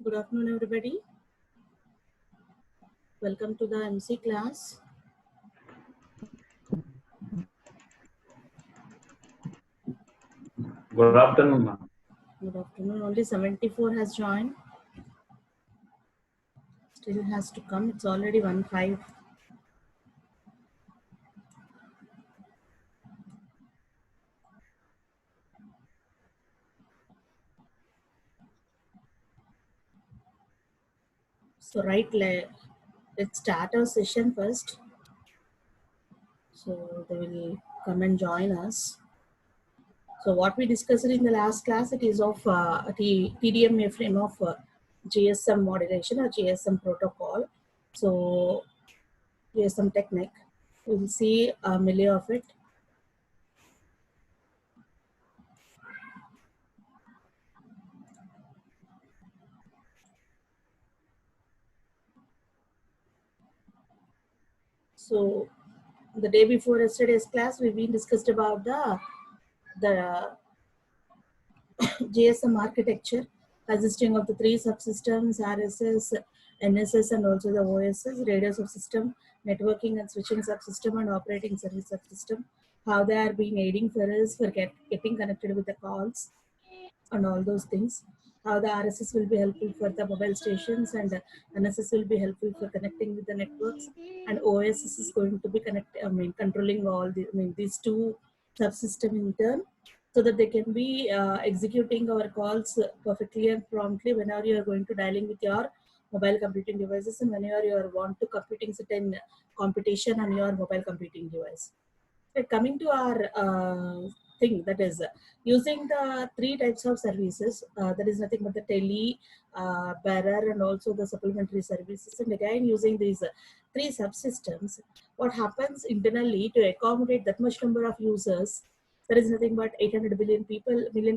Good afternoon, everybody. Welcome to the MC class. Good afternoon, ma'am. Good afternoon. Only 74 has joined. Still has to come. It's already 1:05. So let's start our session first. So they will come and join us. So what we discussed in the last class, it is of TDMA frame of GSM modulation or GSM protocol. So GSM technique. We will see a million of it. So the day before yesterday's class, we've been discussed about the GSM architecture consisting of the three subsystems RSS, NSS, and also the OSS, radios of system, networking and switching subsystem, and operating service subsystem. How they are being aiding for us for getting connected with the calls and all those things. How the RSS will be helpful for the mobile stations, and NSS will be helpful for connecting with the networks, and OSS is going to be controlling all these two subsystem in turn, so that they can be executing our calls perfectly and promptly whenever you are going to dialing with your mobile computing devices, and whenever you are want to computing certain computation on your mobile computing device. Coming to our thing, that is using the three types of services, that is nothing but the tele, bearer, and also the supplementary services. And again, using these three subsystems, what happens internally to accommodate that much number of users? There is nothing but 800 million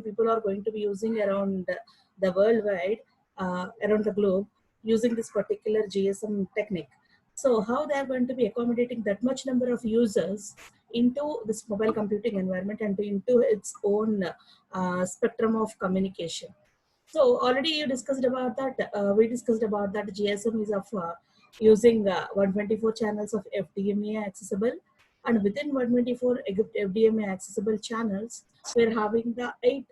people are going to be using around the worldwide, around the globe, using this particular GSM technique. So how they are going to be accommodating that much number of users into this mobile computing environment and into its own spectrum of communication. So already you discussed about that. We discussed about that GSM is of using 124 channels of FDMA accessible, and within 124 FDMA accessible channels, we're having the 8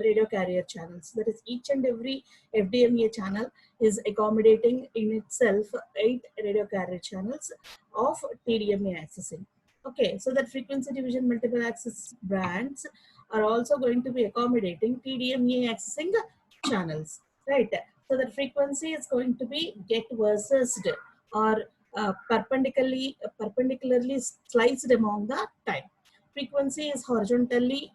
radio carrier channels. That is, each and every FDMA channel is accommodating in itself 8 radio carrier channels of TDMA accessing. Okay, so that frequency division multiple access bands are also going to be accommodating TDMA accessing channels, right? So that frequency is going to be get versus or perpendicularly sliced among the time. Frequency is horizontally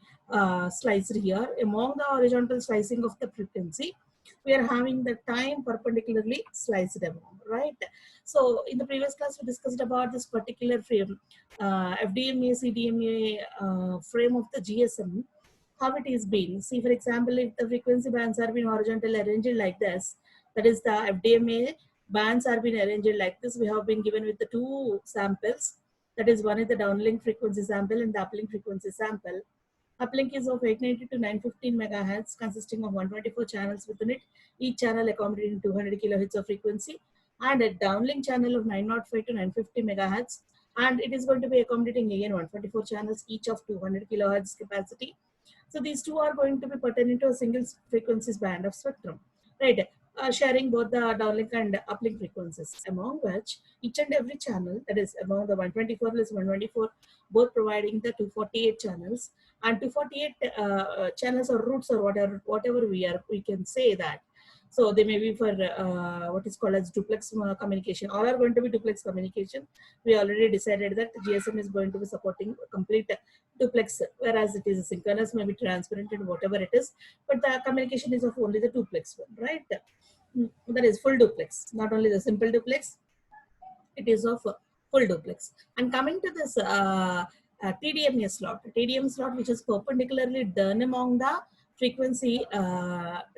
sliced here. Among the horizontal slicing of the frequency, we are having the time perpendicularly sliced among, right? So in the previous class, we discussed about this particular frame, FDMA, CDMA frame of the GSM, how it is being. See, for example, if the frequency bands are being horizontally arranged like this, that is the FDMA bands are being arranged like this. We have been given with the two samples. That is, one is the downlink frequency sample and the uplink frequency sample. Uplink is of 890 to 915 megahertz, consisting of 124 channels within it, each channel accommodating 200 kilohertz of frequency, and a downlink channel of 905 to 950 megahertz, and it is going to be accommodating again 124 channels, each of 200 kilohertz capacity. So these two are going to be pertaining to a single frequencies band of spectrum, right? Sharing both the downlink and uplink frequencies, among which each and every channel, that is among the 124 plus 124, both providing the 248 channels, and 248 channels or routes or whatever we can say that. So they may be for what is called as duplex communication. All are going to be duplex communication. We already decided that GSM is going to be supporting complete duplex, whereas it is synchronous, maybe transparent, and whatever it is. But the communication is of only the duplex one, right? That is full duplex, not only the simple duplex, it is of full duplex. And coming to this TDMA slot, TDM slot, which is perpendicularly done among the frequency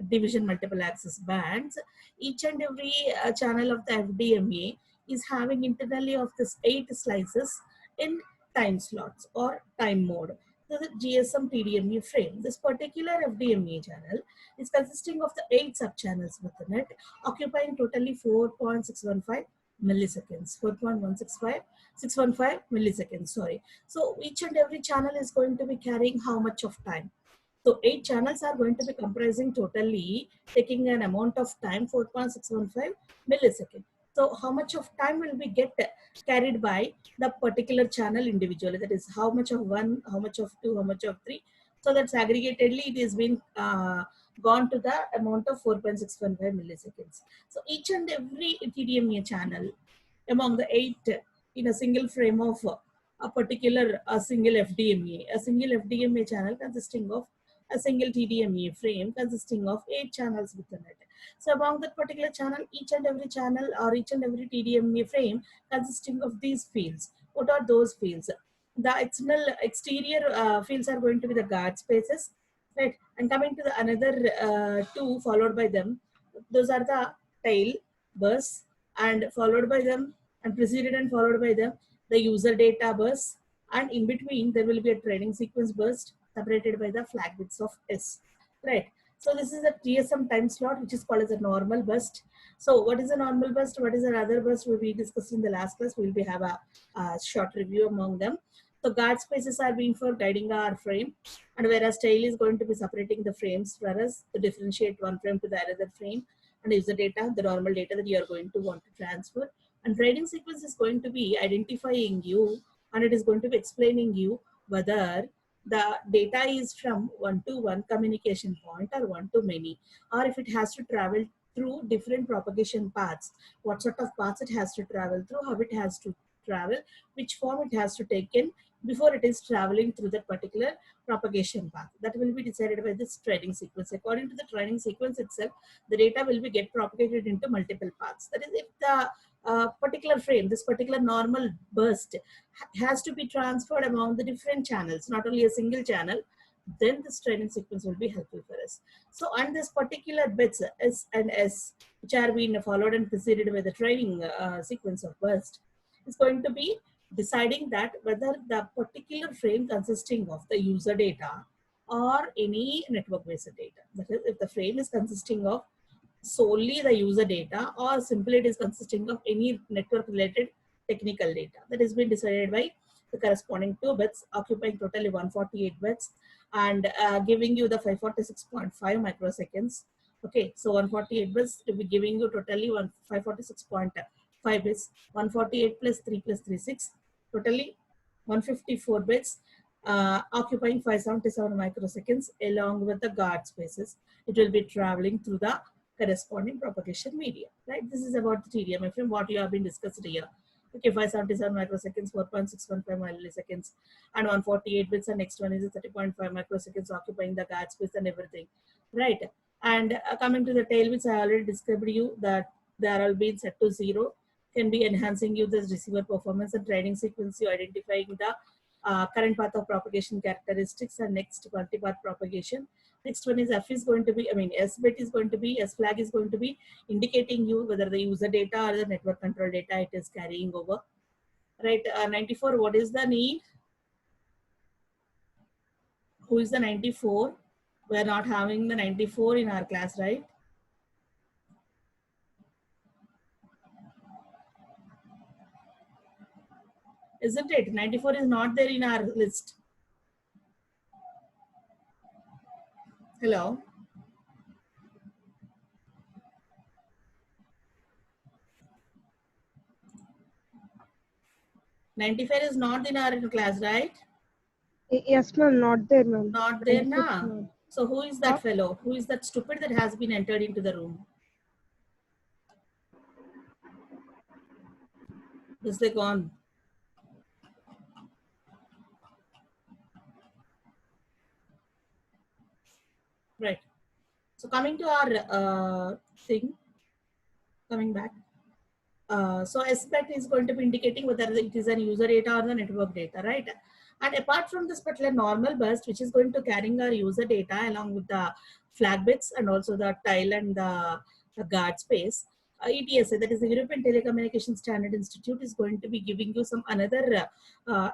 division multiple access bands, each and every channel of the FDMA is having internally of this 8 slices in time slots or time mode. the GSM TDMA frame. This particular FDMA channel is consisting of the 8 subchannels within it, occupying totally 4.615 milliseconds, 4.165 milliseconds, sorry. So each and every channel is going to be carrying how much of time? So 8 channels are going to be comprising totally taking an amount of time 4.615 milliseconds. So how much of time will be get carried by the particular channel individually? That is how much of one, how much of two, how much of three. So that's aggregatedly it is been gone to the amount of 4.615 milliseconds. So each and every TDMA channel among the 8 in a single frame of a particular single FDMA, a single FDMA channel consisting of a single TDMA frame consisting of 8 channels within it. So among that particular channel, each and every channel or each and every TDMA frame consisting of these fields. What are those fields? The exterior fields are going to be the guard spaces, right? And coming to the another two followed by them, those are the tail, bus, and followed by them and preceded and followed by them the user data bus, and in between there will be a training sequence burst separated by the flag bits of S, right? So this is a TSM time slot which is called as a normal burst. So what is a normal burst? What is another burst? Will be discussed in the last class. We will have a short review among them. So guard spaces are being for guiding our frame, and whereas tail is going to be separating the frames for us to differentiate one frame to the other frame, and user data, the normal data that you are going to want to transfer. And training sequence is going to be identifying you, and it is going to be explaining you whether the data is from one-to-one communication point or one-to-many, or if it has to travel through different propagation paths, what sort of paths it has to travel through, how it has to travel, which form it has to take in before it is traveling through that particular propagation path. That will be decided by this training sequence. According to the training sequence itself, the data will be get propagated into multiple paths. That is, if the particular frame, this particular normal burst has to be transferred among the different channels, not only a single channel, then this training sequence will be helpful for us. So on this particular bits S and S, which are being followed and preceded by the training sequence of burst, is going to be deciding that whether the particular frame consisting of the user data or any network based data. That is, if the frame is consisting of solely the user data or simply it is consisting of any network related technical data, that has been decided by the corresponding 2 bits occupying totally 148 bits and giving you the 546.5 microseconds. Okay, so 148 bits to be giving you totally 546.5 bits, 148 plus 3 plus 3 6, totally 154 bits occupying 577 microseconds along with the guard spaces. It will be traveling through the corresponding propagation media, right? This is about the TDM frame, what you have been discussed here. Okay, 577 microseconds, 4.615 milliseconds, and 148 bits. And next one is 30.5 microseconds, occupying the guard space and everything, right? And coming to the tail, which I already described you that they are all being set to 0, can be enhancing you the receiver performance and training sequence, you identifying the current path of propagation characteristics and next multi-path propagation. Next one is F is going to be, S bit is going to be, S flag is going to be indicating you whether the user data or the network control data it is carrying over. Right, 94, what is the need? Who is the 94? We are not having the 94 in our class, right? Isn't it? 94 is not there in our list. Hello? '95 is not in our class, right? Yes, ma'am, not there, ma'am. Not there now. So who is that fellow? Who is that stupid that has been entered into the room? Is they gone? Right. So coming to our thing, coming back. So aspect is going to be indicating whether it is an user data or the network data, right? And apart from this particular normal burst, which is going to carrying our user data along with the flag bits and also the tile and the guard space, ETSA, that is the European Telecommunication Standard Institute, is going to be giving you some another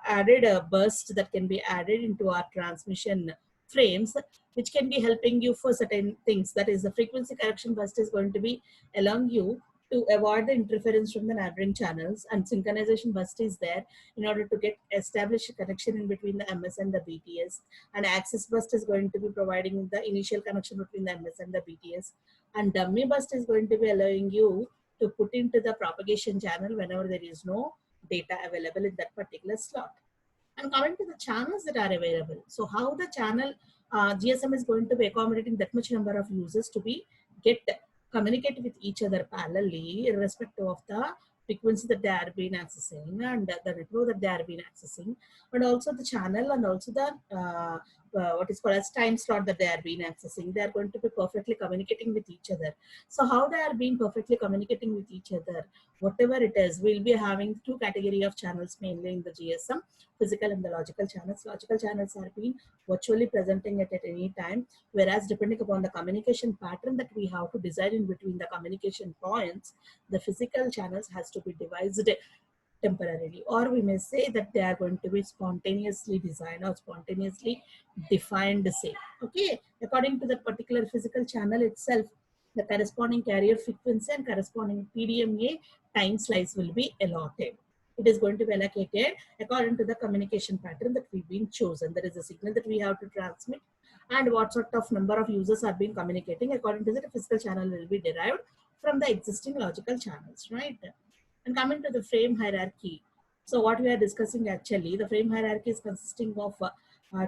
added burst that can be added into our transmission frames, which can be helping you for certain things. That is, the frequency correction burst is going to be allowing you to avoid the interference from the neighboring channels, and synchronization burst is there in order to get establish a connection in between the MS and the BTS, and access burst is going to be providing the initial connection between the MS and the BTS, and dummy burst is going to be allowing you to put into the propagation channel whenever there is no data available in that particular slot. And coming to the channels that are available, so how the channel GSM is going to be accommodating that much number of users to be get communicate with each other parallelly, irrespective of the frequency that they are being accessing and the network that they are being accessing, and also the channel and also the what is called as time slot that they are being accessing. They are going to be perfectly communicating with each other. So how they are being perfectly communicating with each other, whatever it is, we'll be having two category of channels mainly in the GSM: physical and the logical channels. Logical channels are being virtually presenting it at any time, whereas depending upon the communication pattern that we have to design in between the communication points, the physical channels has to be devised temporarily, or we may say that they are going to be spontaneously designed or spontaneously defined, say. Okay, according to that particular physical channel itself, the corresponding carrier frequency and corresponding PDMA time slice will be allotted. It is going to be allocated according to the communication pattern that we've been chosen. There is a signal that we have to transmit, and what sort of number of users are being communicating. According to that, a physical channel will be derived from the existing logical channels, right? And coming to the frame hierarchy, so what we are discussing actually, the frame hierarchy is consisting of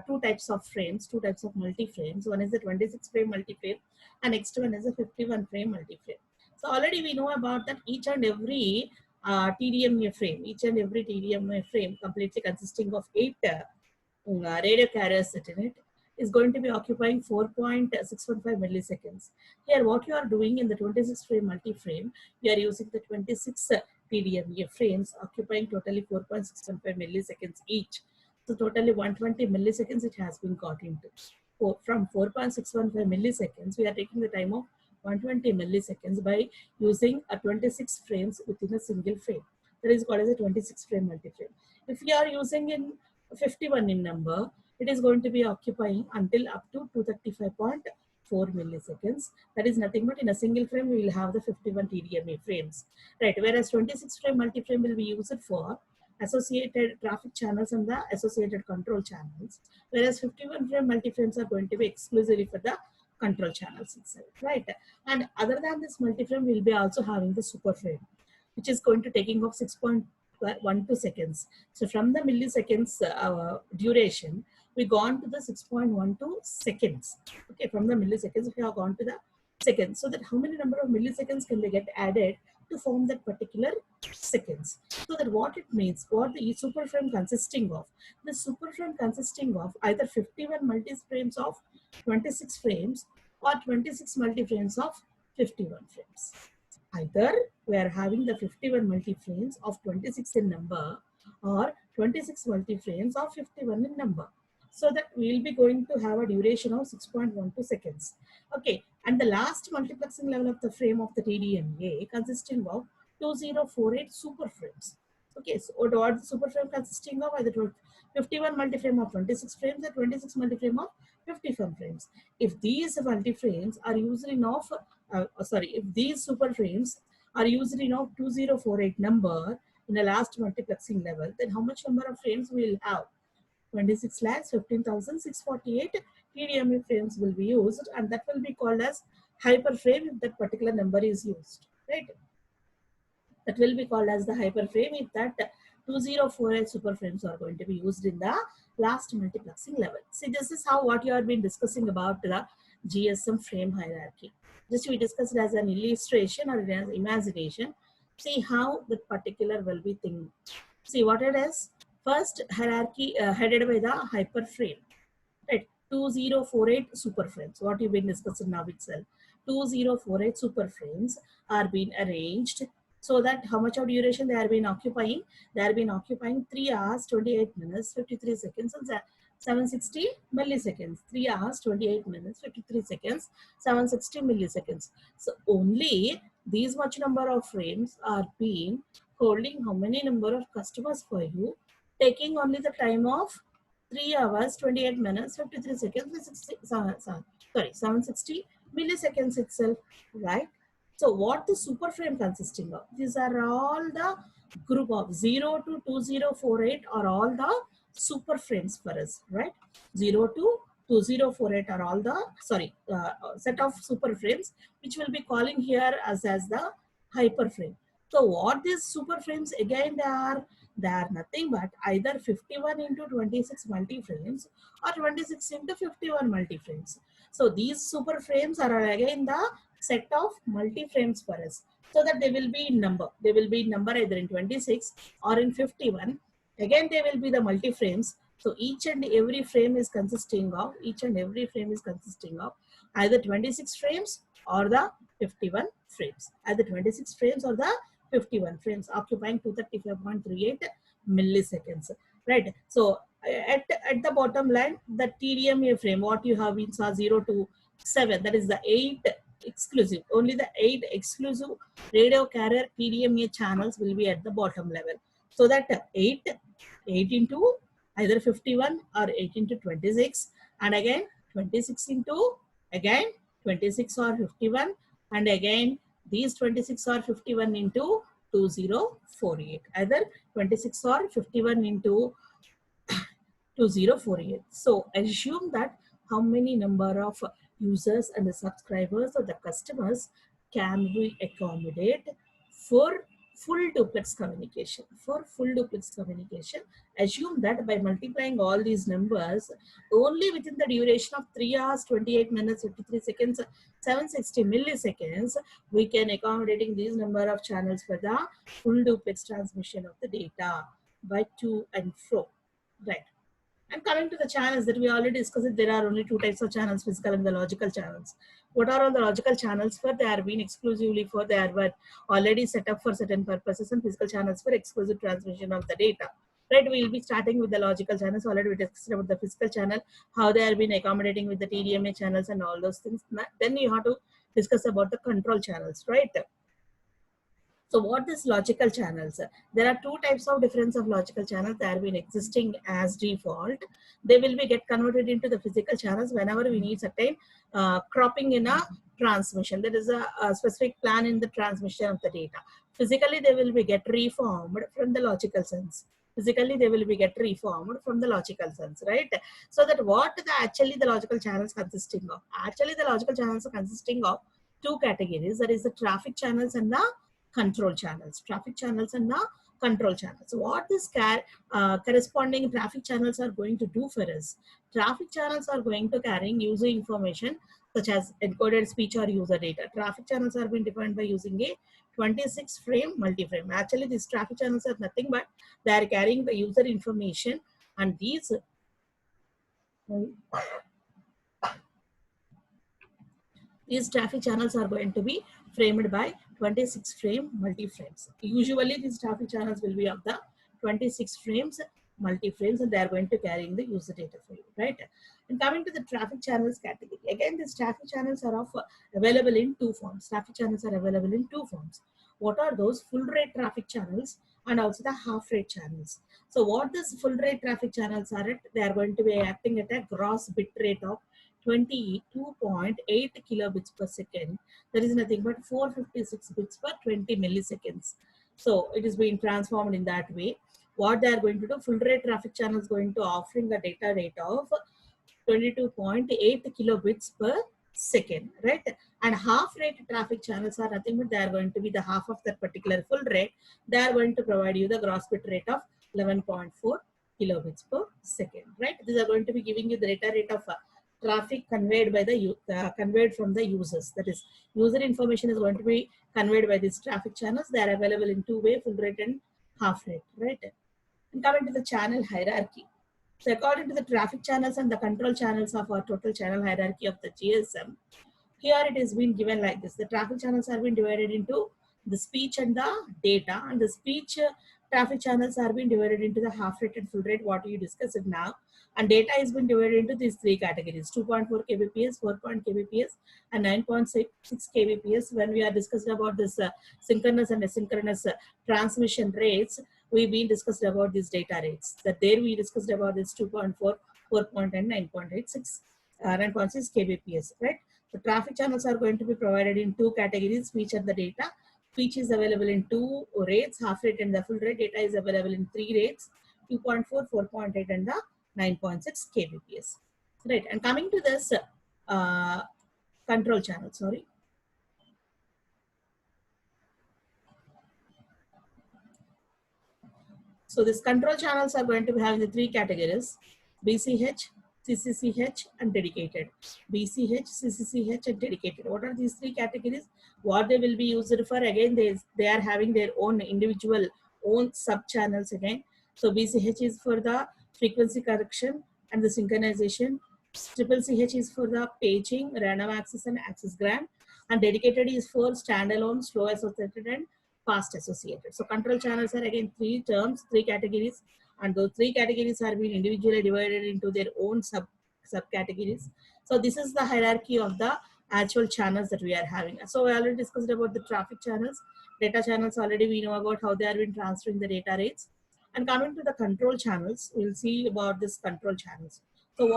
two types of frames, two types of multi-frames. One is the 26 frame multi-frame, and next one is a 51 frame multi-frame. So already we know about that each and every TDMA frame, each and every TDMA frame completely consisting of 8 radio carriers set in it, is going to be occupying 4.615 milliseconds. Here, what you are doing in the 26 frame multi-frame, you are using the 26 TDMA frames occupying totally 4.615 milliseconds each. So totally 120 milliseconds it has been got into. From 4.615 milliseconds, we are taking the time of 120 milliseconds by using a 26 frames within a single frame. That is called as a 26 frame multi-frame. If you are using in 51 in number, it is going to be occupying until up to 235.4 milliseconds. That is nothing but in a single frame we will have the 51 TDMA frames, right? Whereas 26 frame multi-frame will be used for associated traffic channels and the associated control channels, whereas 51 frame multi-frames are going to be exclusively for the control channels itself, right? And other than this multi-frame, we'll be also having the super frame, which is going to taking off 6.12 seconds. So from the milliseconds duration, we gone to the 6.12 seconds. Okay, from the milliseconds, we have gone to the seconds. So that how many number of milliseconds can they get added to form that particular seconds? So that what it means, what the super frame consisting of, the super frame consisting of either 51 multi-frames of 26 frames or 26 multi-frames of 51 frames. Either we are having the 51 multi-frames of 26 in number or 26 multi-frames of 51 in number. So that we will be going to have a duration of 6.12 seconds. Okay, and the last multiplexing level of the frame of the TDMA consisting of 2048 super frames. Okay, so what the super frame consisting of? Either 51 multi-frame of 26 frames or 26 multi-frame of 51 frames. If these multi-frames are used in of if these super frames are used in of 2048 number in the last multiplexing level, then how much number of frames we will have? 26 lakhs 15,648 TDMA frames will be used, and that will be called as hyperframe if that particular number is used, right? That will be called as the hyperframe if that 2048 super frames are going to be used in the last multiplexing level. See, this is how what you have been discussing about the GSM frame hierarchy. Just we discussed it as an illustration or as imagination. See how that particular will be thing. See what it is. First hierarchy headed by the hyperframe, right? 2048 super frames. What you've been discussing now itself. 2048 super frames are being arranged so that how much of duration they are been occupying? They are been occupying 3 hours, 28 minutes, 53 seconds, and 760 milliseconds. 3 hours, 28 minutes, 53 seconds, 760 milliseconds. So only these much number of frames are being holding how many number of customers for you, taking only the time of 3 hours, 28 minutes, 53 seconds, 760 milliseconds itself, right? So what the super frame consisting of? These are all the group of 0 to 2048 are all the super frames for us, right? 0 to 2048 are all the, set of super frames, which will be calling here as the hyperframe. So what these super frames again they are nothing but either 51 into 26 multi-frames or 26 into 51 multi-frames. So these super frames are again the set of multi-frames for us, so that they will be in number. They will be in number either in 26 or in 51. Again, they will be the multi-frames. So each and every frame is consisting of, either 26 frames or the 51 frames. Either 26 frames or the 51 frames, occupying 235.38 milliseconds. Right. So at the bottom line, the TDMA frame, what you have been saw 0 to 7, that is the 8 exclusive, only the 8 exclusive radio carrier TDMA channels will be at the bottom level. So that 8 into either 51 or 8 into 26, and again 26 into again 26 or 51, and again these 26 or 51 into 2048, either 26 or 51 into 2048. So assume that how many number of users and the subscribers or the customers can we accommodate for full duplex communication. For full duplex communication, assume that by multiplying all these numbers, only within the duration of 3 hours, 28 minutes, 53 seconds, 760 milliseconds, we can accommodating these number of channels for the full duplex transmission of the data by to and fro, right? And coming to the channels that we already discussed, there are only two types of channels, physical and the logical channels. What are all the logical channels for? They are being exclusively for, they are already set up for certain purposes, and physical channels for exclusive transmission of the data. Right, we will be starting with the logical channels. Already we discussed about the physical channel, how they are being accommodating with the TDMA channels and all those things. Then you have to discuss about the control channels, right? So what is logical channels? There are two types of difference of logical channels that have been existing as default. They will be get converted into the physical channels whenever we need certain cropping in a transmission. There is a specific plan in the transmission of the data. Physically, they will be get reformed from the logical sense. Physically, they will be get reformed from the logical sense, right? So that what actually the logical channels consisting of? Actually, the logical channels are consisting of two categories. That is the traffic channels and the control channels. Traffic channels and the control channels. So what this corresponding traffic channels are going to do for us? Traffic channels are going to carrying user information such as encoded speech or user data. Traffic channels are being defined by using a 26 frame multi-frame. Actually, these traffic channels are nothing but they are carrying the user information, and these traffic channels are going to be framed by 26 frame multi-frames. Usually these traffic channels will be of the 26 frames multi-frames, and they are going to carry in the user data for you, right? And coming to the traffic channels category, again these traffic channels are available in two forms. Traffic channels are available in two forms. What are those? Full rate traffic channels and also the half rate channels. So what these full rate traffic channels are at? They are going to be acting at a gross bit rate of 22.8 kilobits per second. That is nothing but 456 bits per 20 milliseconds. So it is being transformed in that way. What they are going to do, full rate traffic channel is going to offering a data rate of 22.8 kilobits per second, right? And half rate traffic channels are nothing but they are going to be the half of that particular full rate. They are going to provide you the gross bit rate of 11.4 kilobits per second, right? These are going to be giving you the data rate of traffic conveyed by the conveyed from the users. That is, user information is going to be conveyed by these traffic channels. They are available in two ways, full rate and half rate, right? And coming to the channel hierarchy. So according to the traffic channels and the control channels of our total channel hierarchy of the GSM, here it is been given like this. The traffic channels are being divided into the speech and the data, and the speech traffic channels are being divided into the half rate and full rate, what you discussed now. And data has been divided into these three categories: 2.4 kbps, 4 kbps, and 9.6 kbps. When we are discussing about this synchronous and asynchronous transmission rates, we've been discussed about these data rates. That there we discussed about this 2.4, 4.0, and 9.86, 9.6 kbps, right? The traffic channels are going to be provided in two categories: feature the data. Feature is available in two rates, half rate and the full rate. Data is available in three rates: 2.4, 4.8, and the 9.6 kbps. Right. And coming to this control channel, sorry. So these control channels are going to be having the three categories: BCH, CCCH, and dedicated. BCH, CCCH, and dedicated. What are these three categories? What they will be used for? Again, they are having their own individual own sub channels again. So BCH is for the frequency correction and the synchronization. Triple CH is for the paging, random access, and access grant. And dedicated is for standalone, slow associated, and fast associated. So control channels are again three terms, three categories, and those three categories are being individually divided into their own subcategories. So this is the hierarchy of the actual channels that we are having. So we already discussed about the traffic channels. Data channels already we know about how they are being transferring the data rates. And coming to the control channels, we'll see about this control channels. So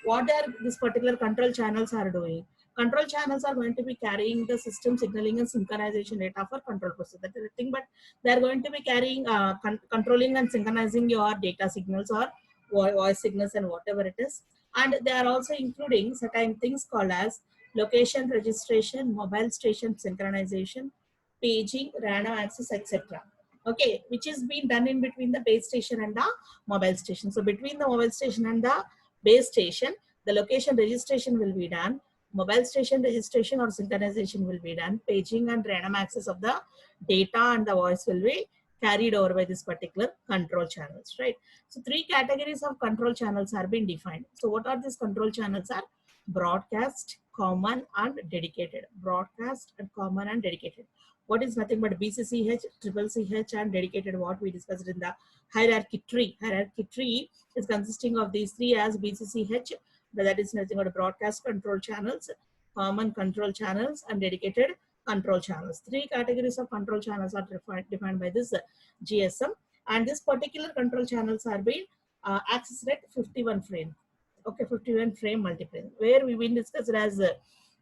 what are these particular control channels are doing? Control channels are going to be carrying the system signaling and synchronization data for control process. That is the thing, but they are going to be carrying, controlling and synchronizing your data signals or voice signals and whatever it is. And they are also including certain things called as location registration, mobile station synchronization, paging, random access, etc. Okay, which is being done in between the base station and the mobile station. So between the mobile station and the base station, the location registration will be done. Mobile station registration or synchronization will be done. Paging and random access of the data and the voice will be carried over by this particular control channels, right? So three categories of control channels are being defined. So what are these control channels are? Broadcast, common, and dedicated. Broadcast and common and dedicated. What is nothing but BCCH, triple CH, and dedicated, what we discussed in the hierarchy tree. Hierarchy tree is consisting of these three as BCCH, that is nothing but broadcast control channels, common control channels, and dedicated control channels. Three categories of control channels are defined by this GSM, and this particular control channels are being accessed at 51 frame. Okay, 51 frame multiplane, where we will discuss it as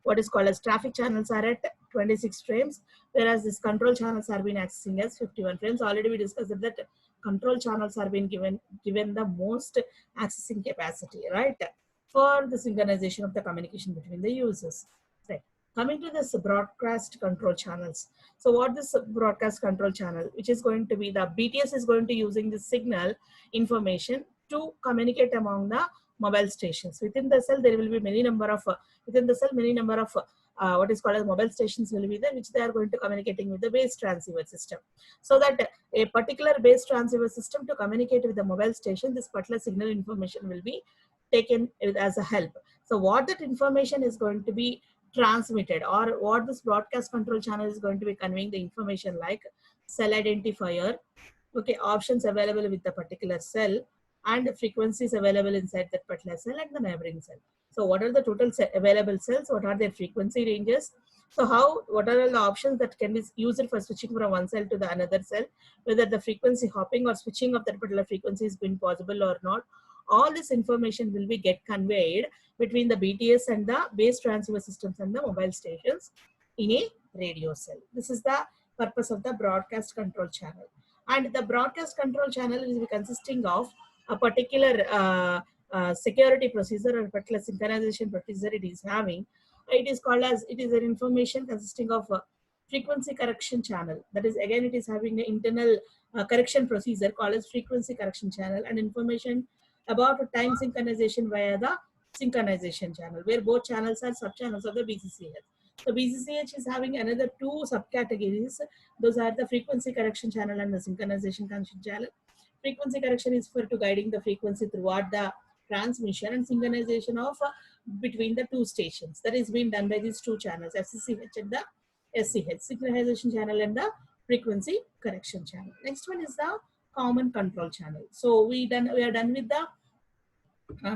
what is called as traffic channels are at 26 frames, whereas these control channels are being accessing as 51 frames. Already we discussed that control channels are being given the most accessing capacity, right, for the synchronization of the communication between the users. Right. Coming to this broadcast control channels. So what this broadcast control channel, which is going to be the BTS is going to using the signal information to communicate among the mobile stations. Within the cell, there will be many number of what is called as mobile stations will be there, which they are going to communicating with the base transceiver system. So that a particular base transceiver system to communicate with the mobile station, this particular signal information will be taken as a help. So what that information is going to be transmitted, or what this broadcast control channel is going to be conveying the information, like cell identifier, okay, options available with the particular cell, and frequencies available inside that particular cell and the neighboring cell. So what are the total available cells? What are their frequency ranges? So what are all the options that can be used for switching from one cell to the another cell? Whether the frequency hopping or switching of that particular frequency has been possible or not. All this information will be get conveyed between the BTS and the base transceiver systems and the mobile stations in a radio cell. This is the purpose of the broadcast control channel. And the broadcast control channel is consisting of a particular security procedure or particular synchronization procedure it is having. It is called as, it is an information consisting of a frequency correction channel. That is, again, it is having an internal correction procedure called as frequency correction channel, and information about time synchronization via the synchronization channel, where both channels are sub-channels of the BCCH. So BCCH is having another two subcategories. Those are the frequency correction channel and the synchronization correction channel. Frequency correction is for to guiding the frequency throughout the transmission, and synchronization of between the two stations. That is being done by these two channels, FCCH and the SCH, synchronization channel and the frequency correction channel. Next one is the common control channel. So we are done with the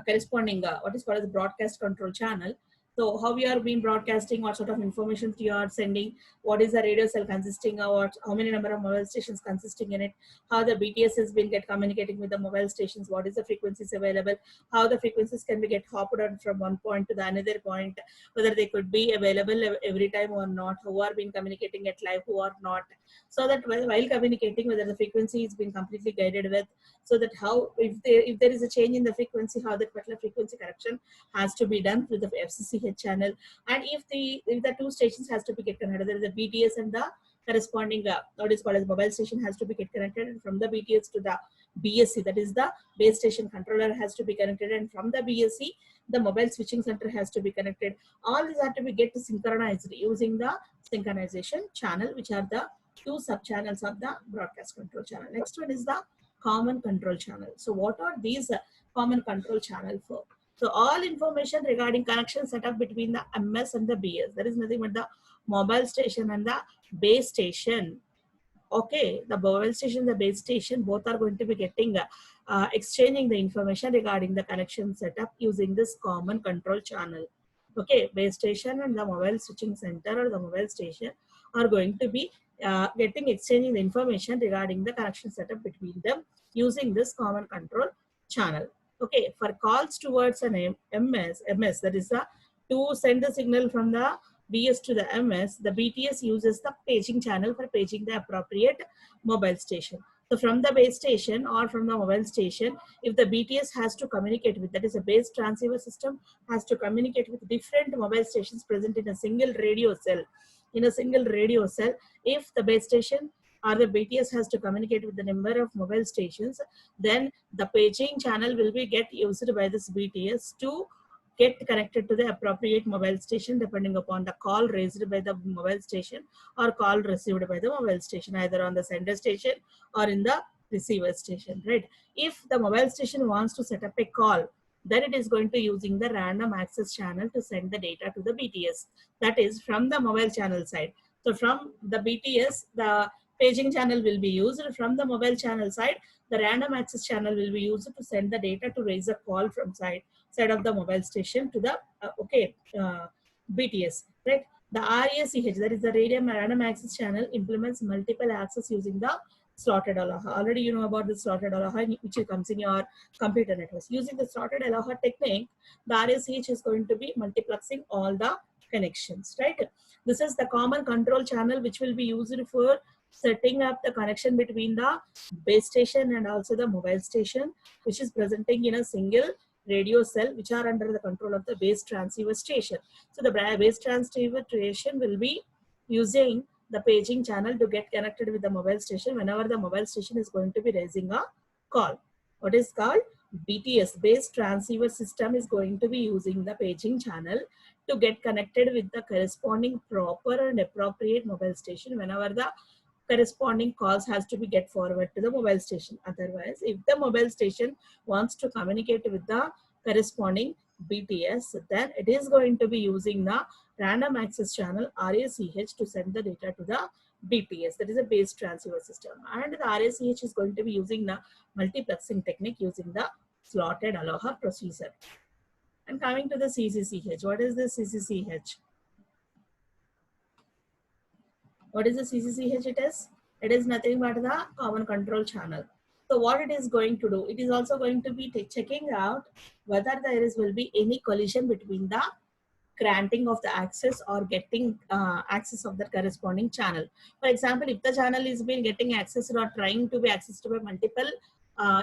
corresponding what is called as broadcast control channel. So how you are being broadcasting, what sort of information you are sending, what is the radio cell consisting of, how many number of mobile stations consisting in it, how the BTS has been get communicating with the mobile stations, what is the frequencies available, how the frequencies can be get hopped on from one point to the another point, whether they could be available every time or not, who are being communicating at live, who are not. So that while communicating, whether the frequency is being completely guided with, so that how if there is a change in the frequency, how that particular frequency correction has to be done through the FCCH channel. And if the two stations has to be get connected, there is the BTS and the corresponding what is called as mobile station has to be get connected, and from the BTS to the BSC, that is the base station controller, has to be connected, and from the BSC the mobile switching center has to be connected. All these have to be get synchronized using the synchronization channel, which are the two sub channels of the broadcast control channel. Next one is the common control channel. So what are these common control channel for? So all information regarding connection setup between the MS and the BS. There is nothing but the mobile station and the base station. Okay, the mobile station, the base station, both are going to be getting exchanging the information regarding the connection setup using this common control channel. Okay, base station and the mobile switching center or the mobile station are going to be getting exchanging the information regarding the connection setup between them using this common control channel. Okay, for calls towards an MS, that is to send the signal from the BS to the MS, the BTS uses the paging channel for paging the appropriate mobile station. So from the base station or from the mobile station, if the BTS has to communicate with, that is a base transceiver system, has to communicate with different mobile stations present in a single radio cell. In a single radio cell, if the base station or the BTS has to communicate with the number of mobile stations, then the paging channel will be get used by this BTS to get connected to the appropriate mobile station depending upon the call raised by the mobile station or call received by the mobile station, either on the sender station or in the receiver station, right? If the mobile station wants to set up a call, then it is going to using the random access channel to send the data to the BTS. That is from the mobile channel side. So from the BTS, the paging channel will be used. From the mobile channel side, the random access channel will be used to send the data to raise a call from side of the mobile station to the BTS, right? The RACH, that is the random access channel, implements multiple access using the slotted Aloha. Already you know about the slotted Aloha, which comes in your computer networks. Using the slotted Aloha technique, the RACH is going to be multiplexing all the connections, right? This is the common control channel which will be used for setting up the connection between the base station and also the mobile station, which is presenting in a single radio cell, which are under the control of the base transceiver station. So the base transceiver station will be using the paging channel to get connected with the mobile station whenever the mobile station is going to be raising a call. What is called BTS, base transceiver system, is going to be using the paging channel to get connected with the corresponding proper and appropriate mobile station whenever the corresponding calls has to be get forward to the mobile station. Otherwise, if the mobile station wants to communicate with the corresponding BTS, then it is going to be using the random access channel RACH to send the data to the BTS, that is a base transceiver system. And the RACH is going to be using the multiplexing technique using the slotted Aloha procedure. And coming to the CCCH, what is the CCCH? What is the CCCH? It is nothing but the common control channel. So what it is going to do, it is also going to be checking out whether there will be any collision between the granting of the access or getting access of the corresponding channel. For example, if the channel is been getting access or trying to be accessed by multiple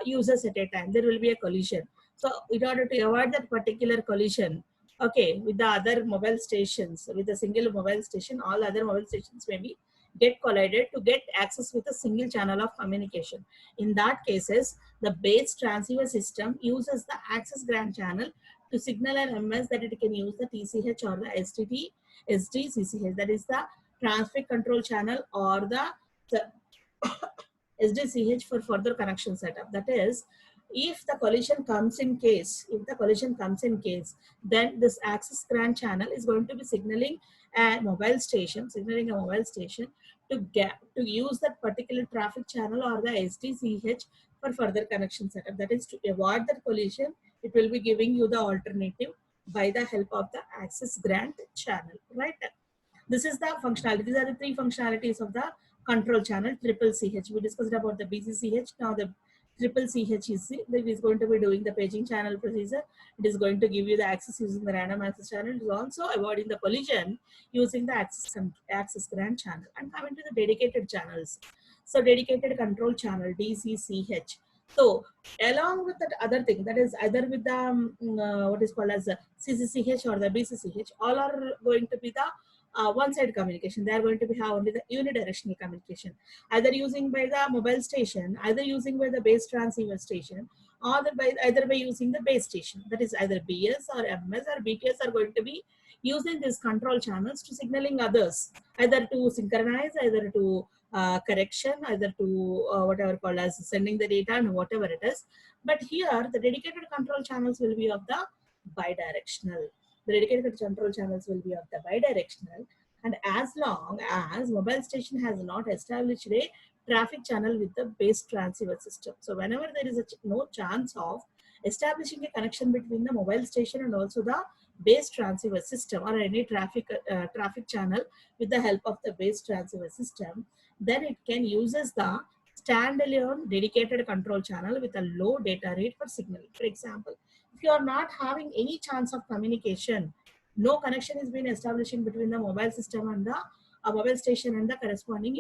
users at a time, there will be a collision. So in order to avoid that particular collision, okay, with the other mobile stations, with a single mobile station, all other mobile stations may be get collided to get access with a single channel of communication. In that cases, the base transceiver system uses the access grant channel to signal an MS that it can use the TCH or the SDCCH, that is the transfer control channel, or the SDCH for further connection setup. That is, if the collision comes in case, then this access grant channel is going to be signaling a mobile station, to use that particular traffic channel or the SDCH for further connection setup. That is to avoid that collision. It will be giving you the alternative by the help of the access grant channel, right? This is the functionality. These are the three functionalities of the control channel triple CH. We discussed about the BCCH. Now the triple CH is going to be doing the paging channel procedure. It is going to give you the access using the random access channel. It is also avoiding the collision using the access grant channel. And coming to the dedicated channels. So dedicated control channel DCCH. So along with that other thing, that is either with the what is called as CCCH or the BCCH, all are going to be the one-side communication. They are going to be have only the unidirectional communication, either using by the mobile station, either using by the base transceiver station, or either by using the base station. That is either BS or MS or BTS are going to be using these control channels to signaling others, either to synchronize, either to correction, either to whatever called as sending the data and whatever it is. But here the dedicated control channels will be of the bidirectional. The dedicated control channels will be of the bidirectional, and as long as mobile station has not established a traffic channel with the base transceiver system. So whenever there is no chance of establishing a connection between the mobile station and also the base transceiver system or any traffic channel with the help of the base transceiver system, then it can uses the standalone dedicated control channel with a low data rate for signaling. For example, if you are not having any chance of communication, no connection is being establishing between the mobile system and the mobile station and the corresponding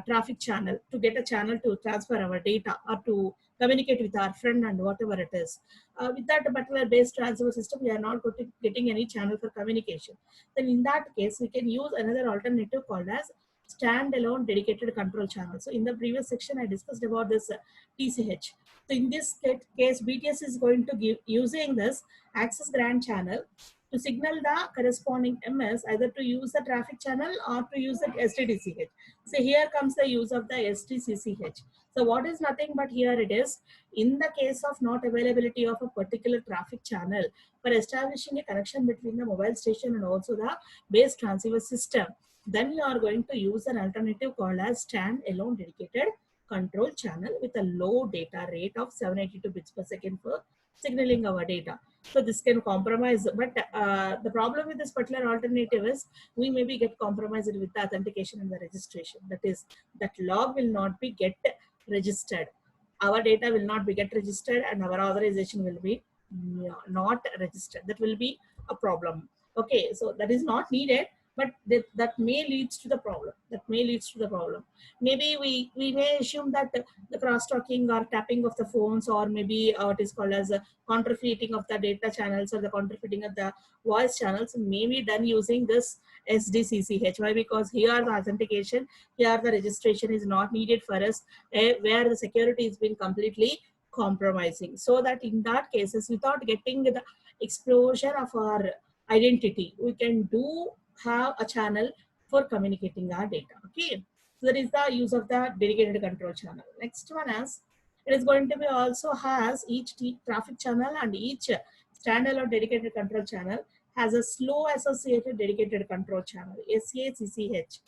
traffic channel to get a channel to transfer our data or to communicate with our friend and whatever it is. With that particular base transfer system, we are not getting any channel for communication. Then in that case, we can use another alternative called as standalone dedicated control channel. So in the previous section, I discussed about this TCH. So in this case, BTS is going to give using this access grant channel to signal the corresponding MS either to use the traffic channel or to use the STCCH. So here comes the use of the STCCH. So what is nothing but here it is, in the case of not availability of a particular traffic channel for establishing a connection between the mobile station and also the base transceiver system, then you are going to use an alternative called as standalone dedicated control channel with a low data rate of 782 bits per second for signaling our data. So this can compromise, but the problem with this particular alternative is we maybe get compromised with the authentication and the registration. That is, that log will not be get registered. Our data will not be get registered and our authorization will be not registered. That will be a problem. Okay, so that is not needed, but that may leads to the problem. Maybe we may assume that the cross-talking or tapping of the phones, or maybe what is called as a counterfeiting of the data channels or the counterfeiting of the voice channels may be done using this SDCCH. Why? Because here the authentication, here the registration is not needed for us, where the security has been completely compromising. So that in that cases, without getting the exposure of our identity, we can have a channel for communicating our data. Okay, so that is the use of the dedicated control channel. Next one is, it is going to be also has each traffic channel and each standalone dedicated control channel has a slow associated dedicated control channel, SACCH,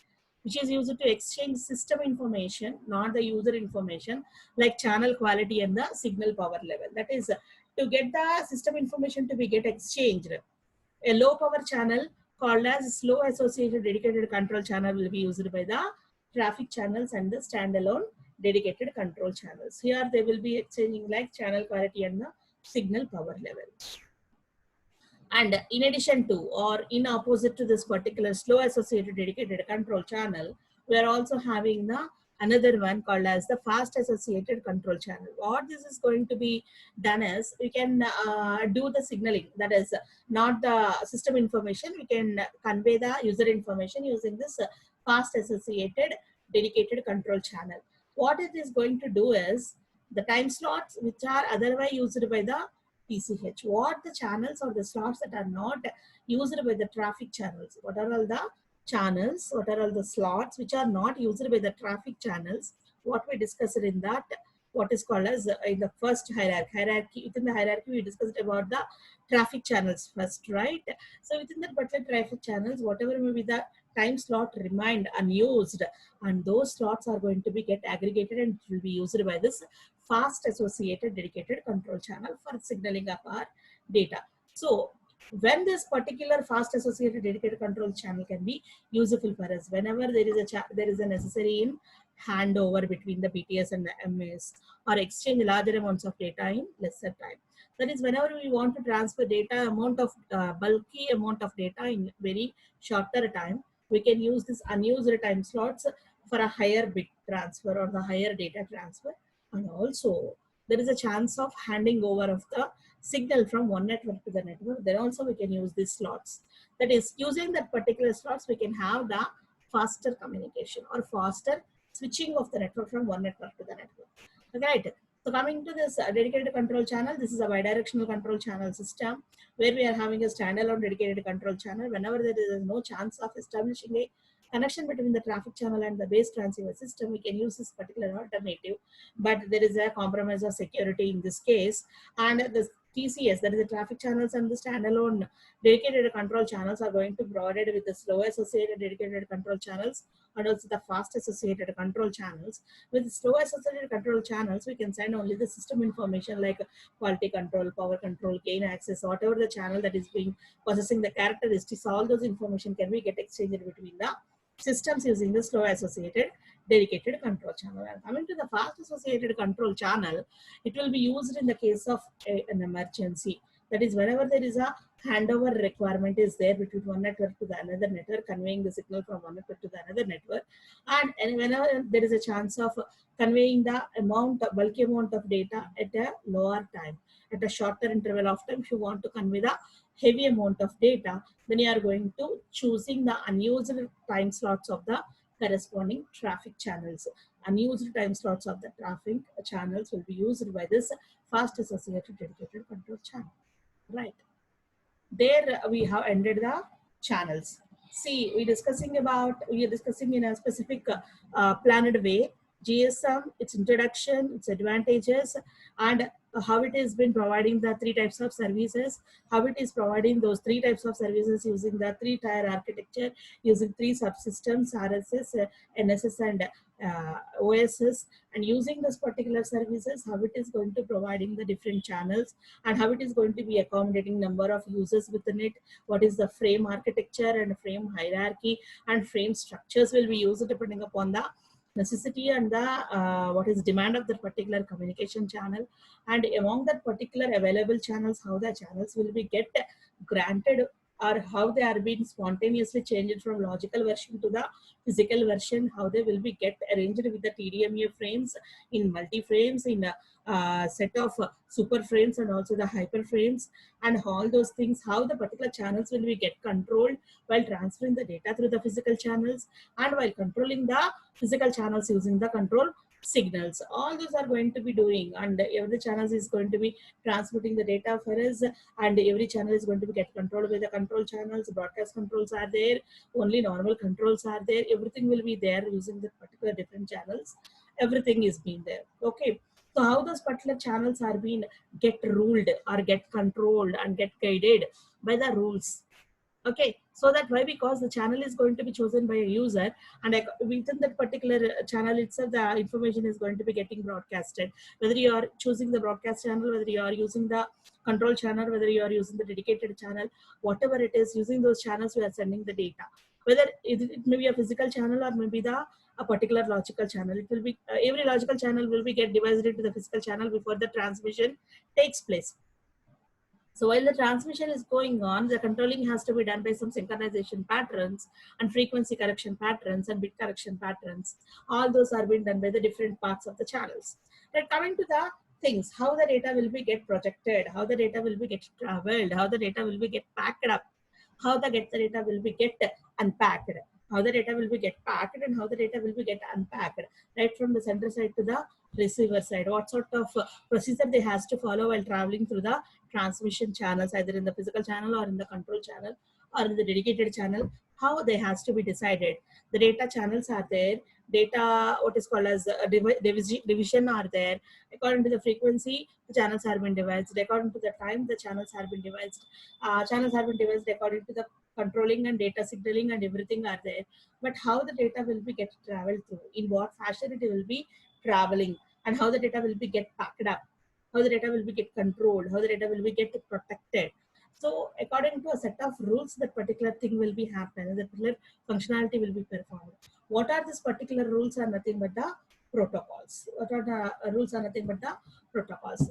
which is used to exchange system information, not the user information, like channel quality and the signal power level. That is, to get the system information to be get exchanged, a low power channel called as slow associated dedicated control channel will be used by the traffic channels and the standalone dedicated control channels. Here they will be exchanging like channel quality and the signal power level. And in addition to, or in opposite to this particular slow associated dedicated control channel, we are also having the another one called as the fast associated control channel. What this is going to be done is, we can do the signaling, that is not the system information, we can convey the user information using this fast associated dedicated control channel. What it is going to do is, the time slots which are otherwise used by the TCH, what the channels or the slots that are not used by the traffic channels, what are all the channels, what are all the slots which are not used by the traffic channels, what we discussed in that what is called as in the first hierarchy. Within the hierarchy, we discussed about the traffic channels first, right? So within the particular traffic channels, whatever may be the time slot remained unused, and those slots are going to be get aggregated and will be used by this fast associated dedicated control channel for signaling of our data. So when this particular fast associated dedicated control channel can be useful for us, whenever there is a necessary in handover between the BTS and the MS, or exchange larger amounts of data in lesser time. That is, whenever we want to transfer data amount of bulky amount of data in very shorter time, we can use this unused time slots for a higher bit transfer or the higher data transfer. And also there is a chance of handing over of the signal from one network to the network. Then also we can use these slots. That is, using that particular slots, we can have the faster communication or faster switching of the network from one network to the network. Right. So coming to this dedicated control channel, this is a bidirectional control channel system where we are having a standalone dedicated control channel. Whenever there is no chance of establishing a connection between the traffic channel and the base transceiver system, we can use this particular alternative, but there is a compromise of security in this case. And the TCS, that is the traffic channels, and the standalone dedicated control channels are going to be provided with the slow associated dedicated control channels and also the fast associated control channels. With slow associated control channels, we can send only the system information like quality control, power control, gain access, whatever the channel that is being processing the characteristics, all those information can be get exchanged between the systems using the slow associated dedicated control channel. And coming to the fast associated control channel, it will be used in the case of an emergency. That is, whenever there is a handover requirement is there between one network to the another network, conveying the signal from one network to the another network, and whenever there is a chance of conveying the bulky amount of data at a lower time, at a shorter interval of time, if you want to convey the heavy amount of data, then you are going to choosing the unused time slots of the corresponding traffic channels. Unused time slots of the traffic channels will be used by this fast associated dedicated control channel. Right. There we have ended the channels. See, we are discussing in a specific planned way GSM, its introduction, its advantages, and how it has been providing the three types of services, how it is providing those three types of services using the three-tier architecture, using three subsystems, RSS, NSS, and OSS, and using those particular services, how it is going to providing the different channels, and how it is going to be accommodating number of users within it, what is the frame architecture and frame hierarchy and frame structures will be used depending upon the necessity and the what is demand of that particular communication channel, and among that particular available channels, how the channels will be get granted or how they are being spontaneously changed from logical version to the physical version, how they will be get arranged with the TDMA frames in multi frames, in a set of super frames and also the hyper frames, and all those things, how the particular channels will be get controlled while transferring the data through the physical channels and while controlling the physical channels using the control signals. All those are going to be doing, and every channel is going to be transmitting the data for us, and every channel is going to be get controlled by the control channels. Broadcast controls are there, only normal controls are there, everything will be there using the particular different channels. Everything is being there. Okay, so how those particular channels are being get ruled or get controlled and get guided by the rules. Okay, so that why? Because the channel is going to be chosen by a user, and within that particular channel itself, the information is going to be getting broadcasted. Whether you are choosing the broadcast channel, whether you are using the control channel, whether you are using the dedicated channel, whatever it is, using those channels, we are sending the data. Whether it may be a physical channel or maybe a particular logical channel, it will be every logical channel will be get divided into the physical channel before the transmission takes place. So while the transmission is going on, the controlling has to be done by some synchronization patterns and frequency correction patterns and bit correction patterns. All those are being done by the different parts of the channels. Then coming to the things, how the data will be get projected, how the data will be get traveled, how the data will be get packed up, how the data will be get unpacked, how the data will be get packed, and how the data will be get unpacked, right from the sender side to the receiver side. What sort of procedure they has to follow while traveling through the transmission channels, either in the physical channel or in the control channel or in the dedicated channel. how they has to be decided. The data channels are there, data what is called as division are there. According to the frequency, the channels have been divided. According to the time, the channels have been divided. Channels have been divided according to the controlling and data signaling and everything are there. But how the data will be get traveled through, in what fashion it will be traveling, and how the data will be get packed up, how the data will be get controlled, how the data will be get protected. So according to a set of rules, that particular thing will be happen, that particular functionality will be performed. What are these particular rules are nothing but the protocols. What are the rules are nothing but the protocols.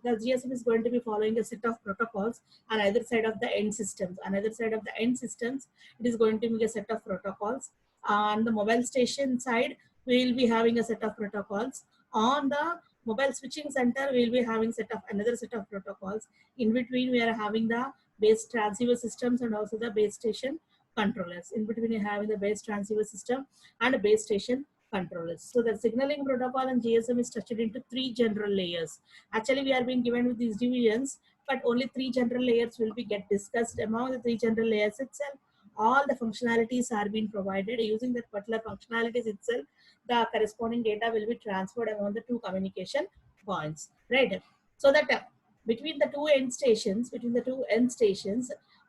The GSM is going to be following a set of protocols on either side of the end systems. On either side of the end systems, it is going to be a set of protocols. On the mobile station side, we will be having a set of protocols. On the mobile switching center, we will be having another set of protocols. In between, we are having the base transceiver systems and also the base station controllers. In between, we are having the base transceiver system and a base station controllers. So the signaling protocol and GSM is structured into 3 general layers. Actually, we are being given with these divisions, but only 3 general layers will be get discussed. Among the 3 general layers itself, all the functionalities are being provided. Using that particular functionalities itself, the corresponding data will be transferred among the 2 communication points, right? So that between the two end stations,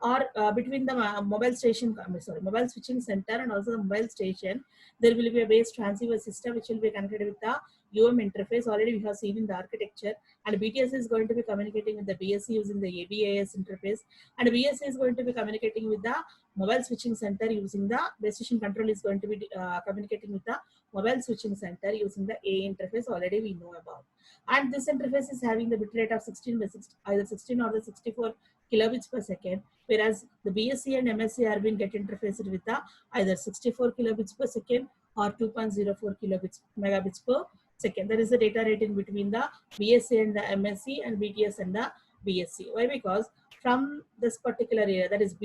or between the mobile switching center and also the mobile station, there will be a base transceiver system which will be connected with the interface. Already we have seen in the architecture, and BTS is going to be communicating with the BSC using the ABAS interface, and BSC is going to be communicating with the mobile switching center using the base station control is going to be communicating with the mobile switching center using the A interface. Already we know about. And this interface is having the bit rate of 16 by 60, either 16 or the 64 kilobits per second, whereas the BSC and MSC are being get interfaced with the either 64 kilobits per second or 2.04 megabits per second. There is a data rate in between the BSC and the MSC and BTS and the BSC. Why? Because from this particular area, that is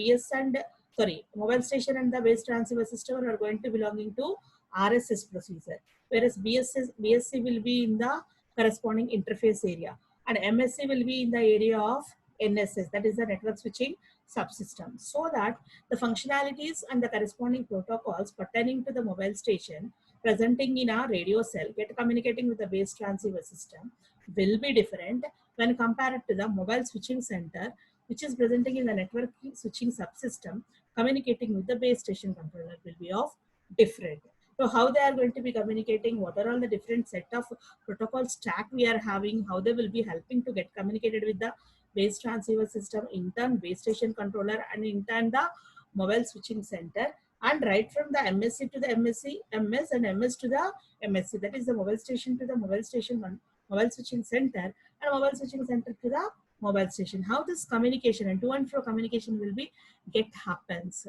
mobile station and the base transceiver system are going to belonging to RSS procedure, whereas BSC will be in the corresponding interface area, and MSC will be in the area of NSS, that is the network switching subsystem. So that the functionalities and the corresponding protocols pertaining to the mobile station presenting in a radio cell get communicating with the base transceiver system will be different when compared to the mobile switching center, which is presenting in the network switching subsystem communicating with the base station controller will be of different. So how they are going to be communicating, what are all the different set of protocol stack we are having, how they will be helping to get communicated with the base transceiver system, in turn base station controller, and in turn the mobile switching center, and right from the MSC to the MSC, MS and MS to the MSC, that is the mobile station to the mobile station, mobile switching center, and mobile switching center to the mobile station. How this communication and to and fro communication will be get happens.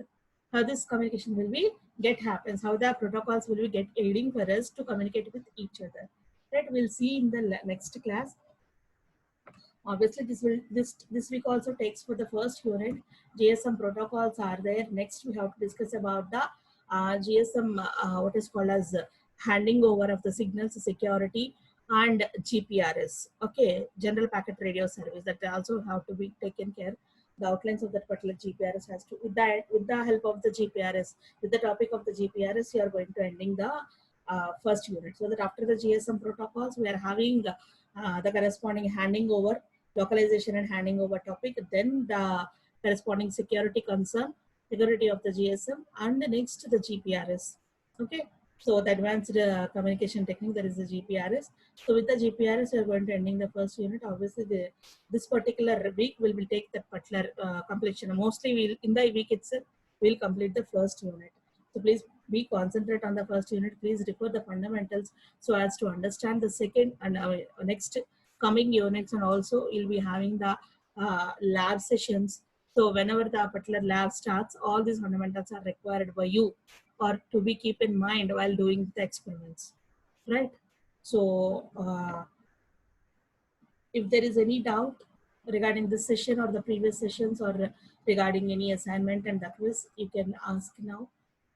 How this communication will be get happens, how the protocols will be get aiding for us to communicate with each other. Right, we'll see in the next class. Obviously, this week also takes for the first unit. GSM protocols are there. Next, we have to discuss about the GSM, what is called as handing over of the signals security, and GPRS. Okay, General Packet Radio Service, that also have to be taken care. The outlines of that particular GPRS has to, with the help of the GPRS, with the topic of the GPRS, you are going to ending the first unit. So that after the GSM protocols, we are having the corresponding handing over, localization and handing over topic, then the corresponding security concern, security of the GSM, and the next the GPRS. Okay, so the advanced communication technique, that is the GPRS. So with the GPRS, we are going to ending the first unit. Obviously, this particular week will take the particular completion. Mostly, we'll in the week itself we'll complete the first unit. So please be concentrate on the first unit. Please refer the fundamentals so as to understand the second and next coming units, and also you'll be having the lab sessions. So whenever the particular lab starts, all these fundamentals are required by you or to be keep in mind while doing the experiments, right? So if there is any doubt regarding this session or the previous sessions, or regarding any assignment and the quiz, you can ask now.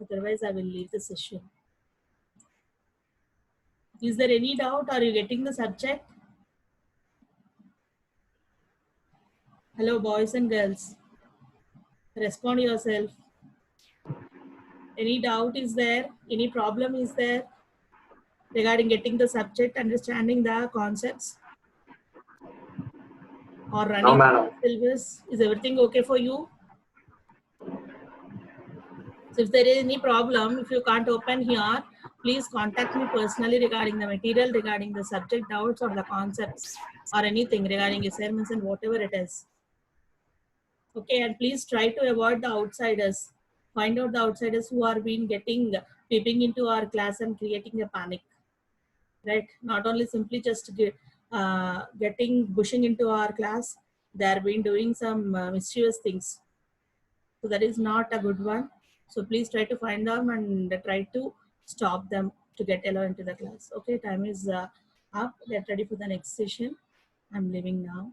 Otherwise, I will leave the session. Is there any doubt? Are you getting the subject? Hello, boys and girls. Respond yourself. Any doubt is there? Any problem is there regarding getting the subject, understanding the concepts, or No, running madam. the syllabus? Is everything okay for you? So if there is any problem, if you can't open here, please contact me personally regarding the material, regarding the subject doubts or the concepts or anything regarding assignments and whatever it is. Okay, and please try to avoid the outsiders. Find out the outsiders who are been peeping into our class and creating a panic. Right? Not only simply just pushing into our class, they are been doing some mischievous things. So that is not a good one. So please try to find them and try to stop them to get allowed into the class. Okay, time is up. Get ready for the next session. I'm leaving now.